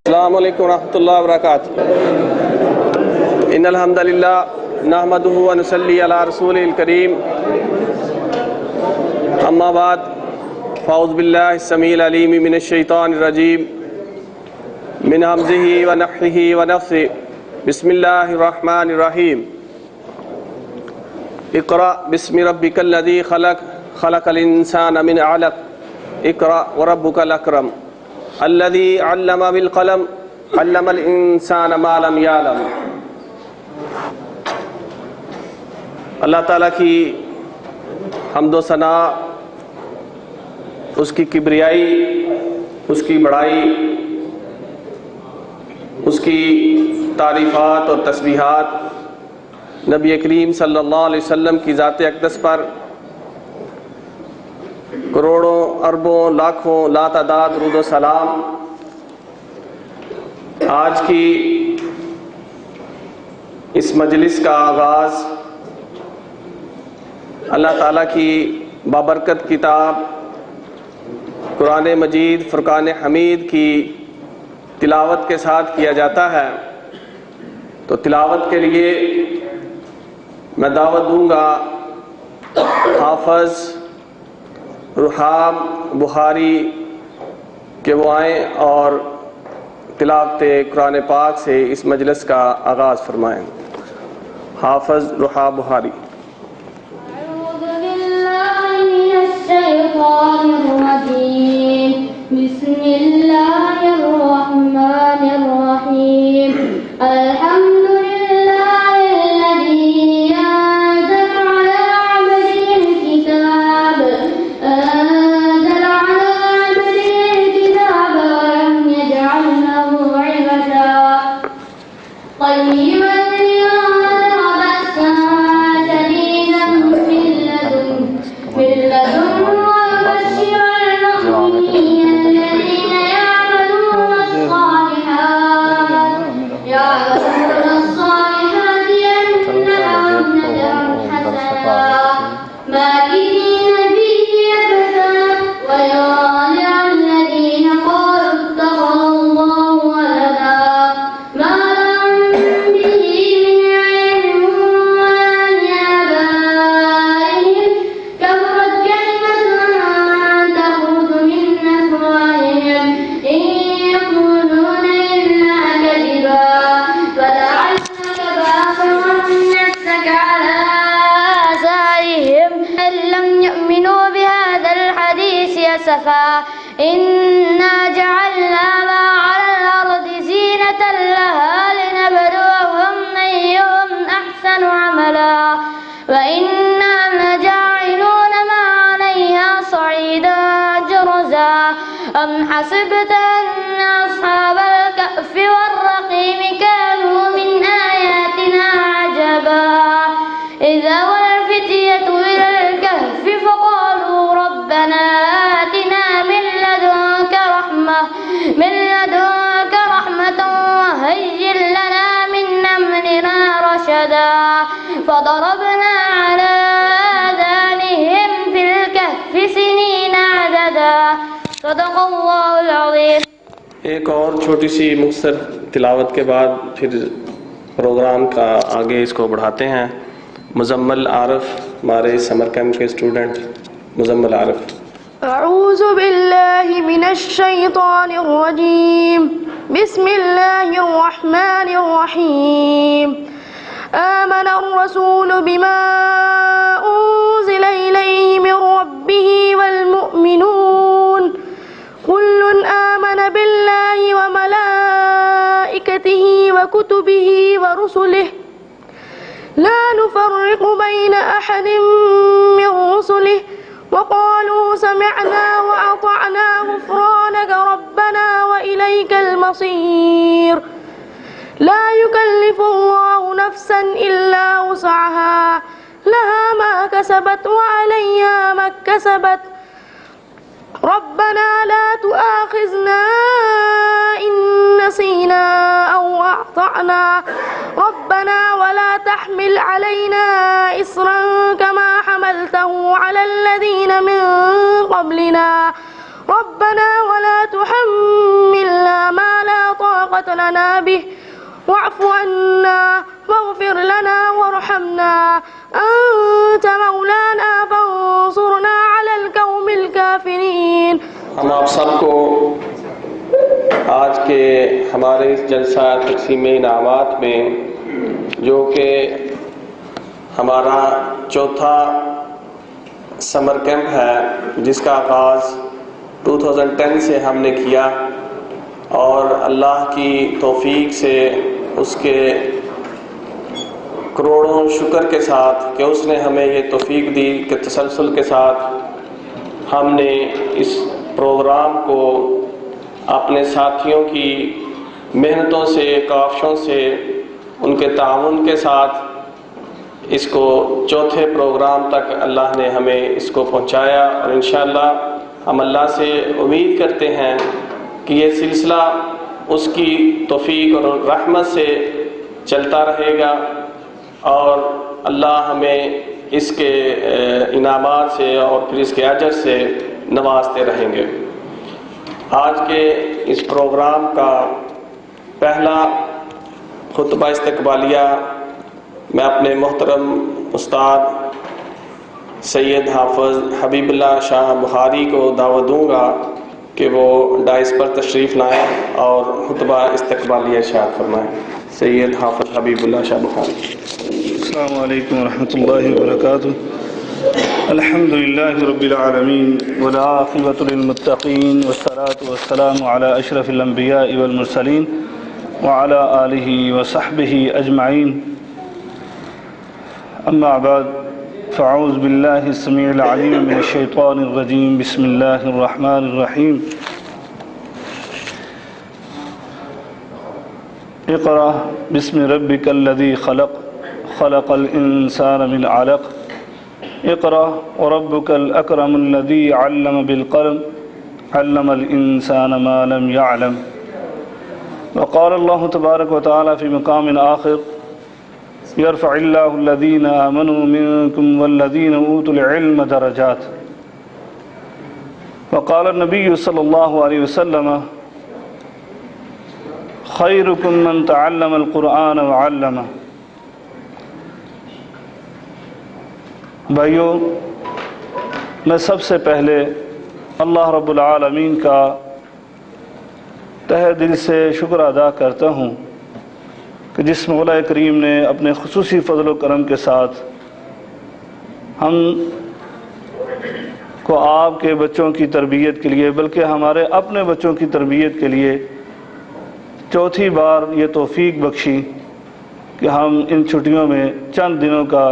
السلام علیکم ورحمۃ اللہ وبرکاتہ. ان الحمد للہ نحمدہ ونصلی علی رسول الکریم. اما بعد فاعوذ باللہ السمیع العلیم من الشیطان الرجیم من ہمزہ ونفخہ ونفثہ. بسم اللہ الرحمن الرحیم. اقرأ بسم ربک الذی خلق خلق الانسان من علق. اقرأ وربک الاکرم الذی علم بالقلم علم الانسان ما لم یعلم. اللہ تعالیٰ کی حمد و ثنا، اس کی کبریائی، اس کی بڑائی، اس کی تعریفات اور تسبیحات نبی کریم صلی اللہ علیہ وسلم کی ذات اقدس پر کروڑوں اربوں لاکھوں لاتعداد درود و سلام. آج کی اس مجلس کا آغاز اللہ تعالیٰ کی بابرکت کتاب قرآن مجید فرقان حمید کی تلاوت کے ساتھ کیا جاتا ہے. تو تلاوت کے لیے میں دعوت دوں گا حافظ رحاب بخاری کہ وہ آئیں اور تلاوت قرآن پاک سے اس مجلس کا آغاز فرمائیں. حافظ رحاب بخاری. اعوذ باللہ من الشیطان الرجیم. بسم اللہ الرحمن الرحیم. الحمد للہ الذی انزل علی عبده الکتاب انزل علی عبده الکتاب ولم یجعل له عوجا قیما لینذر بأسا شدیدا من لدنه ويبشر المؤمنین الذین يعملون الصالحات أن لهم أجرا حسنا ماكثين فيه أبدا وينذر الذين قالوا اتخذ الله ولدا ما لهم به من علم ولا لآبائهم كبرت كلمة تخرج من أفواههم إن يقولون إلا كذبا فلعلك باخع نفسك على آثارهم إن لم يؤمنوا بهذا الحديث أسفا إنا جعلنا ما على الأرض زينة لها لنبلوهم أيهم أحسن عملا وإنا لجاعلون ما عليها صعيدا جرزا. أم حسبت أن أصحاب الكهف والرقيم كانوا من آياتنا عجبا إذ أوى الفتية إلى الكهف فقالوا ربنا آتنا من لدنك رحمة وهيئ لنا من أمرنا رشدا. فضربنا على آذانهم في الكهف سنين عددا. صدق اللہ العظیم. ایک اور چھوٹی سی مختصر تلاوت کے بعد پھر پروگرام کا آگے اس کو بڑھاتے ہیں۔ مزمل عارف ہمارے سمر کیمپ کے اسٹوڈنٹ، مزمل عارف۔ اعوذ باللہ من الشیطان الرجیم، بسم اللہ الرحمن الرحیم۔ آمن الرسول بما انزل الیہ من ربہ والمؤمنون كل آمن بالله وملائكته وكتبه ورسله لا نفرق بين أحد من رسله وقالوا سمعنا وأطعنا غفرانك ربنا وإليك المصير لا يكلف الله نفسا إلا وسعها لها ما كسبت وعليها ما اكتسبت ربنا لا تؤاخذنا إن نسينا أو أخطأنا ربنا ولا تحمل علينا إصرا كما حملته على الذين من قبلنا ربنا ولا تحملنا ما لا طاقة لنا به واعف عنا واغفر لنا وارحمنا أنت مولانا فانصرنا على القوم الكافرين۔ ہم آپ سب کو آج کے ہمارے اس جلسہ تقسیم انعامات میں، جو کہ ہمارا چوتھا سمر کیمپ ہے جس کا آغاز 2010 سے ہم نے کیا، اور اللہ کی توفیق سے اس کے کروڑوں شکر کے ساتھ کہ اس نے ہمیں یہ توفیق دی کہ تسلسل کے ساتھ ہم نے اس پروگرام کو اپنے ساتھیوں کی محنتوں سے، کاوشوں سے، ان کے تعاون کے ساتھ اس کو چوتھے پروگرام تک اللہ نے ہمیں اس کو پہنچایا، اور انشاءاللہ ہم اللہ سے امید کرتے ہیں کہ یہ سلسلہ اس کی توفیق اور رحمت سے چلتا رہے گا، اور اللہ ہمیں اس کے انعامات سے اور پھر اس کے اجر سے نوازتے رہیں گے۔ آج کے اس پروگرام کا پہلا خطبہ استقبالیہ میں اپنے محترم استاد سید حافظ حبیب اللہ شاہ بخاری کو دعوت دوں گا کہ وہ ڈائس پر تشریف لائیں اور خطبہ استقبالیہ ارشاد فرمائیں۔ سید حافظ حبیب اللہ شاہ بخاری۔ السلام علیکم ورحمۃ اللہ وبرکاتہ۔ الحمد للہ رب العالمین والعاقبۃ للمتقین والصلاۃ والسلام علی اشرف الانبیاء والمرسلین وعلی آلہ وصحبہ اجمعین، اما بعد فاعوذ باللہ السمیع العلیم من الشیطان الرجیم، بسم اللہ الرحمن الرحیم۔ اقرأ بسم ربک الذی خلق خلق الانسان من علق اقرأ وربك الأكرم الذي علم بالقلم علم الإنسان ما لم يعلم۔ وقال الله تبارك وتعالى في مقام آخر يرفع الله الذين آمنوا منكم والذين أوتوا العلم درجات۔ وقال النبي صلى الله عليه وسلم خيركم من تعلم القرآن وعلمه۔ بھائیوں، میں سب سے پہلے اللہ رب العالمین کا تہ دل سے شکر ادا کرتا ہوں کہ جس مولا کریم نے اپنے خصوصی فضل و کرم کے ساتھ ہم کو آپ کے بچوں کی تربیت کے لیے، بلکہ ہمارے اپنے بچوں کی تربیت کے لیے چوتھی بار یہ توفیق بخشی کہ ہم ان چھٹیوں میں چند دنوں کا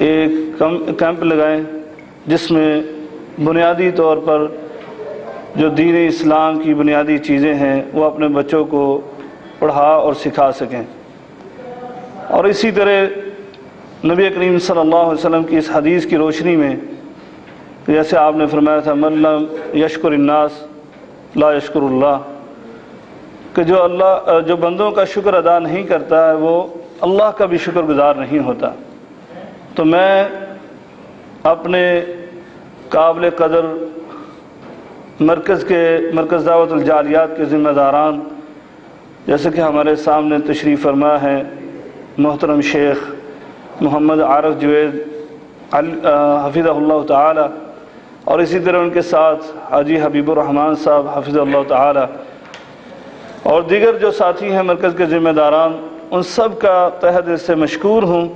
ایک کیمپ لگائیں، جس میں بنیادی طور پر جو دین اسلام کی بنیادی چیزیں ہیں وہ اپنے بچوں کو پڑھا اور سکھا سکیں۔ اور اسی طرح نبی کریم صلی اللہ علیہ وسلم کی اس حدیث کی روشنی میں جیسے آپ نے فرمایا تھا من لم یشکر الناس لا یشکر اللہ، کہ جو بندوں کا شکر ادا نہیں کرتا ہے وہ اللہ کا بھی شکر گزار نہیں ہوتا۔ تو میں اپنے قابل قدر مرکز دعوت الجالیات کے ذمہ داران جیسے کہ ہمارے سامنے تشریف فرما ہے محترم شیخ محمد عارف جوید حفظہ اللہ تعالی، اور اسی طرح ان کے ساتھ حاجی حبیب الرحمن صاحب حفظہ اللہ تعالی، اور دیگر جو ساتھی ہیں مرکز کے ذمہ داران، ان سب کا تہہ دل سے مشکور ہوں۔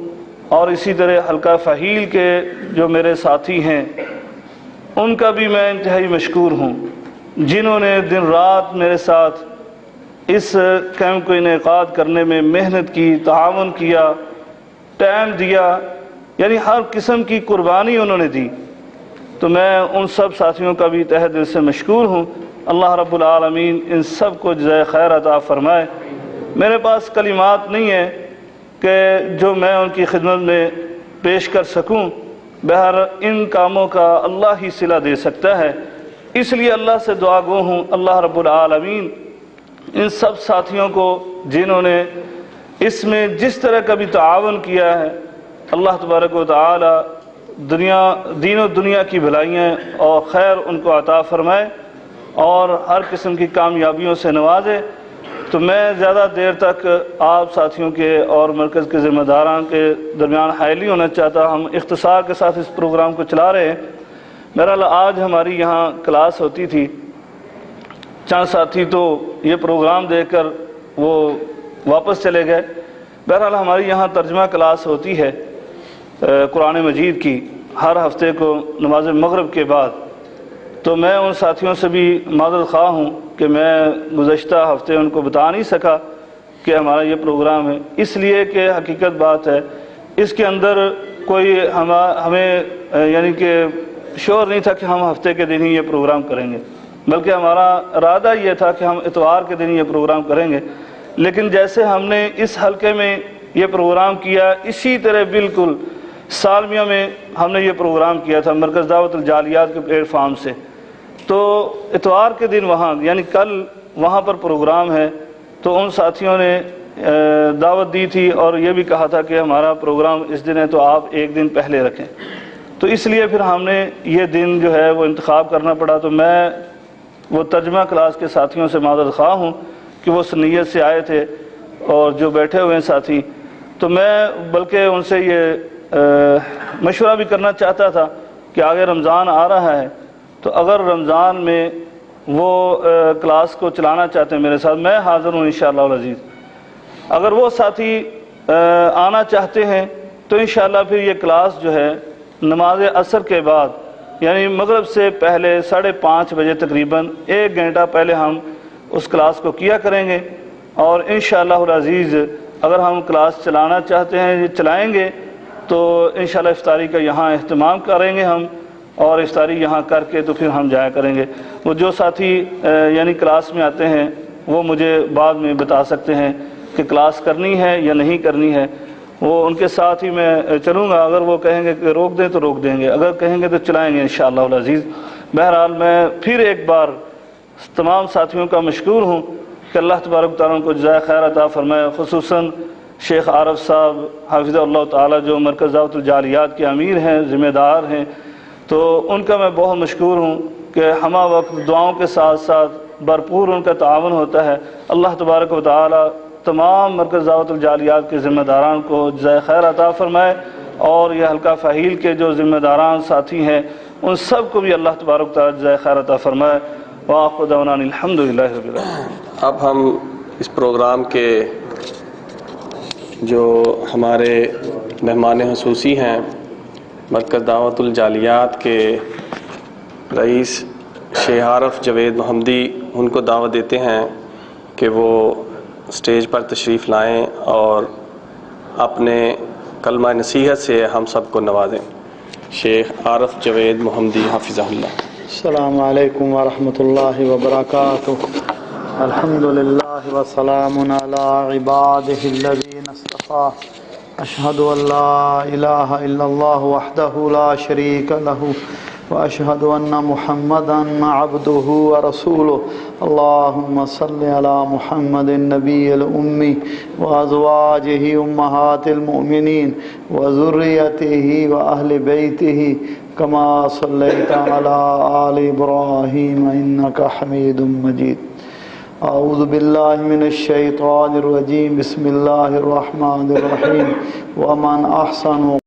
اور اسی طرح حلقہ فہیل کے جو میرے ساتھی ہیں ان کا بھی میں انتہائی مشکور ہوں، جنہوں نے دن رات میرے ساتھ اس کیمپ کو انعقاد کرنے میں محنت کی، تعاون کیا، ٹائم دیا، یعنی ہر قسم کی قربانی انہوں نے دی۔ تو میں ان سب ساتھیوں کا بھی تہہ دل سے مشکور ہوں۔ اللہ رب العالمین ان سب کو جزائے خیر عطا فرمائے۔ میرے پاس کلمات نہیں ہیں کہ جو میں ان کی خدمت میں پیش کر سکوں، بہر ان کاموں کا اللہ ہی صلہ دے سکتا ہے، اس لیے اللہ سے دعا گو ہوں اللہ رب العالمین ان سب ساتھیوں کو جنہوں نے اس میں جس طرح کا بھی تعاون کیا ہے، اللہ تبارک و تعالی دین و دنیا کی بھلائیاں اور خیر ان کو عطا فرمائے اور ہر قسم کی کامیابیوں سے نوازے۔ تو میں زیادہ دیر تک آپ ساتھیوں کے اور مرکز کے ذمہ داران کے درمیان حائل نہیں ہونا چاہتا، ہم اختصار کے ساتھ اس پروگرام کو چلا رہے ہیں۔ بہرحال آج ہماری یہاں کلاس ہوتی تھی، چند ساتھی تو یہ پروگرام دیکھ کر وہ واپس چلے گئے۔ بہرحال ہماری یہاں ترجمہ کلاس ہوتی ہے قرآن مجید کی ہر ہفتے کو نماز مغرب کے بعد، تو میں ان ساتھیوں سے بھی معذرت خواہ ہوں کہ میں گزشتہ ہفتے ان کو بتا نہیں سکا کہ ہمارا یہ پروگرام ہے، اس لیے کہ حقیقت بات ہے اس کے اندر کوئی ہمیں یعنی کہ شور نہیں تھا کہ ہم ہفتے کے دن ہی یہ پروگرام کریں گے، بلکہ ہمارا ارادہ یہ تھا کہ ہم اتوار کے دن یہ پروگرام کریں گے۔ لیکن جیسے ہم نے اس حلقے میں یہ پروگرام کیا، اسی طرح بالکل سالمیہ میں ہم نے یہ پروگرام کیا تھا مرکز دعوت الجالیات کے پلیٹ فارم سے، تو اتوار کے دن وہاں یعنی کل وہاں پر پروگرام ہے، تو ان ساتھیوں نے دعوت دی تھی اور یہ بھی کہا تھا کہ ہمارا پروگرام اس دن ہے تو آپ ایک دن پہلے رکھیں، تو اس لیے پھر ہم نے یہ دن جو ہے وہ انتخاب کرنا پڑا۔ تو میں وہ ترجمہ کلاس کے ساتھیوں سے معذرت خواہ ہوں کہ وہ اس نیت سے آئے تھے اور جو بیٹھے ہوئے ہیں ساتھی، تو میں بلکہ ان سے یہ مشورہ بھی کرنا چاہتا تھا کہ آگے رمضان آ رہا ہے، تو اگر رمضان میں وہ کلاس کو چلانا چاہتے ہیں میرے ساتھ، میں حاضر ہوں انشاءاللہ العزیز۔ اگر وہ ساتھی آنا چاہتے ہیں تو انشاءاللہ پھر یہ کلاس جو ہے نماز عصر کے بعد یعنی مغرب سے پہلے 5:30 بجے تقریباً 1 گھنٹہ پہلے ہم اس کلاس کو کیا کریں گے، اور انشاءاللہ العزیز اگر ہم کلاس چلانا چاہتے ہیں یہ چلائیں گے تو انشاءاللہ افطاری کا یہاں اہتمام کریں گے ہم، اور افطاری یہاں کر کے تو پھر ہم جایا کریں گے۔ وہ جو ساتھی یعنی کلاس میں آتے ہیں وہ مجھے بعد میں بتا سکتے ہیں کہ کلاس کرنی ہے یا نہیں کرنی ہے، وہ ان کے ساتھ ہی میں چلوں گا۔ اگر وہ کہیں گے کہ روک دیں تو روک دیں گے، اگر کہیں گے تو چلائیں گے انشاءاللہ العزیز۔ بہرحال میں پھر ایک بار تمام ساتھیوں کا مشکور ہوں کہ اللہ تبارک تعالیٰ کو جزائے خیر عطا فرمائے، خصوصاً شیخ عارف صاحب حافظ اللہ تعالیٰ جو مرکز دعوت الجالیات کے امیر ہیں، ذمہ دار ہیں، تو ان کا میں بہت مشکور ہوں کہ ہمہ وقت دعاؤں کے ساتھ ساتھ بھرپور ان کا تعاون ہوتا ہے۔ اللہ تبارک و تعالیٰ تمام مرکز دعوت الجالیات کے ذمہ داران کو جزائے خیر عطا فرمائے، اور یہ حلقہ فہیل کے جو ذمہ داران ساتھی ہیں ان سب کو بھی اللہ تبارک و تعالیٰ جزائے خیر عطا فرمائے۔ وآخر دعوانا الحمدللہ رب العالمین۔ اب ہم اس پروگرام کے جو ہمارے مہمان خصوصی ہیں مرکز دعوت الجالیات کے رئیس شیخ عارف جوید محمدی، ان کو دعوت دیتے ہیں کہ وہ اسٹیج پر تشریف لائیں اور اپنے کلمہ نصیحت سے ہم سب کو نوازیں۔ شیخ عارف جوید محمدی حافظہ اللہ۔ السلام علیکم ورحمۃ اللہ وبرکاتہ۔ الحمدللہ وسلام علی عبادہ الذین اصطفیٰ۔ اشہد ان لا الہ الا اللہ وحدہ لا شریک لہ واشہد ان محمدا عبدہ ورسولہ۔ اللہم صل علی محمد النبی الامی وازواجہ امہات المؤمنین وذریتہ واہل بیتہ کما صلیت علی آل ابراہیم انک حمید مجید۔ اعوذ باللہ من الشیطان الرجیم بسم اللہ الرحمن الرحیم ومن احسن